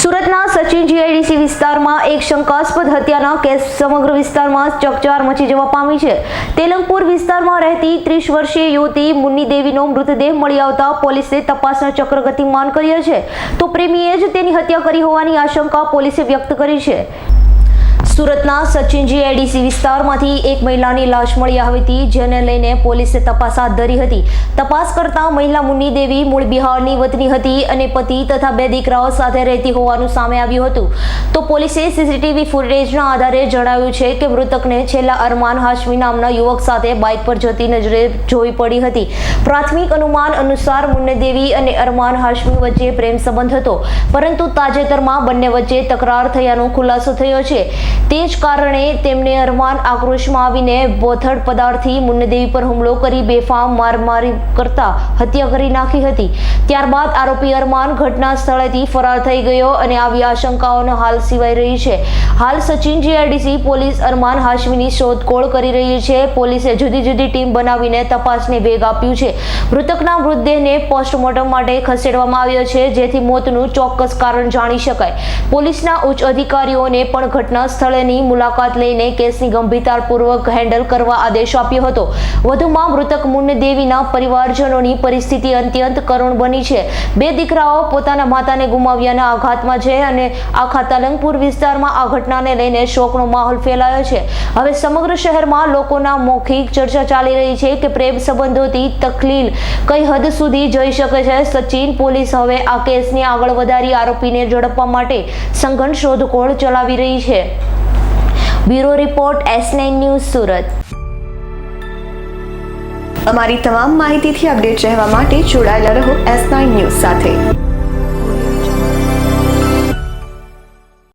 સુરતના સચિન જીઆઈડીસી વિસ્તારમાં એક શંકાસ્પદ હત્યાના કેસ સમગ્ર વિસ્તારમાં ચકચાર મચી જવા પામી છે। તેલંગપુર વિસ્તારમાં રહેતી 30 વર્ષીય યુવતી મુન્ની દેવીનો મૃતદેહ મળી આવતા પોલીસે તપાસના ચક્ર ગતિમાન કર્યા છે, તો પ્રેમીએ જ તેની હત્યા કરી હોવાની આશંકા પોલીસે વ્યક્ત કરી છે। સુરતના સચિન જીઆઈડીસી વિસ્તારમાંથી એક મહિલાની લાશ મળી આવી હતી, જેને લઈને પોલીસે તપાસ હાથ ધરી હતી। તપાસ કરતા મહિલા મુન્ની દેવી મૂળ બિહારની વતની હતી અને પતિ તથા 2 દીકરાઓ સાથે રહેતી હોવાનું સામે આવ્યું હતું। તો પોલીસે સીસીટીવી ફૂટેજના આધારે જણાવ્યું છે કે મૃતકને છેલ્લા અરમાન હાશમી નામના યુવક સાથે બાઇક પર જતી નજરે જોઈ પડી હતી। પ્રાથમિક અનુમાન અનુસાર મુન્ની દેવી અને અરમાન હાશમી વચ્ચે પ્રેમ સંબંધ હતો, પરંતુ તાજેતરમાં બંને વચ્ચે તકરાર થયાનો ખુલાસો થયો છે। તે જ કારણે તેમને અરમાન આક્રોશમાં આવીને બોથડ પદાર્થથી મુન્ની દેવી પર હુમલો કરી બેફામ મારમારી કરતા હત્યા કરી નાખી હતી। ત્યારબાદ આરોપી અરમાન ઘટના સ્થળેથી ફરાર થઈ ગયો અને આવી આશંકાઓનો હાલ સિવાય રહી છે। હાલ સચિન જીઆઈડીસી પોલીસ અરમાન હાશમીની શોધખોળ કરી રહી છે। પોલીસે જુદી જુદી ટીમ બનાવીને તપાસને વેગ આપ્યું છે। મૃતકના મૃતદેહને પોસ્ટમોર્ટમ માટે ખસેડવામાં આવ્યો છે, જેથી મોતનું ચોક્કસ કારણ જાણી શકાય। પોલીસના ઉચ્ચ અધિકારીઓને પણ ઘટના સ્થળેની મુલાકાત લઈને કેસની ગંભીરતાપૂર્વક હેન્ડલ કરવા આદેશ આપ્યો હતો। વધુમાં મૃતક મુન્ની દેવીના પરિવારજનોની પરિસ્થિતિ અત્યંત કરુણ બની છે। 2 દીકરાઓ પોતાના માતાને ગુમાવ્યાના આઘાતમાં છે અને આખા તેલંગપુર વિસ્તારમાં આ ઘટનાને લઈને શોકનો માહોલ ફેલાયો છે। હવે સમગ્ર શહેરમાં લોકોના મૌખિક ચર્ચા ચાલી રહી છે કે પ્રેમ સંબંધોથી તકલીલ કઈ હદ સુધી જઈ શકે છે। સચિન પોલીસ હવે આ કેસને આગળ વધારી આરોપીને ઝડપવા માટે સઘન શોધખોળ ચલાવી રહી છે। Bureau report S9 news Surat. અમારી તમામ માહિતીથી અપડેટ રહેવા માટે જોડાયેલા રહો S9 ન્યૂઝ સાથે।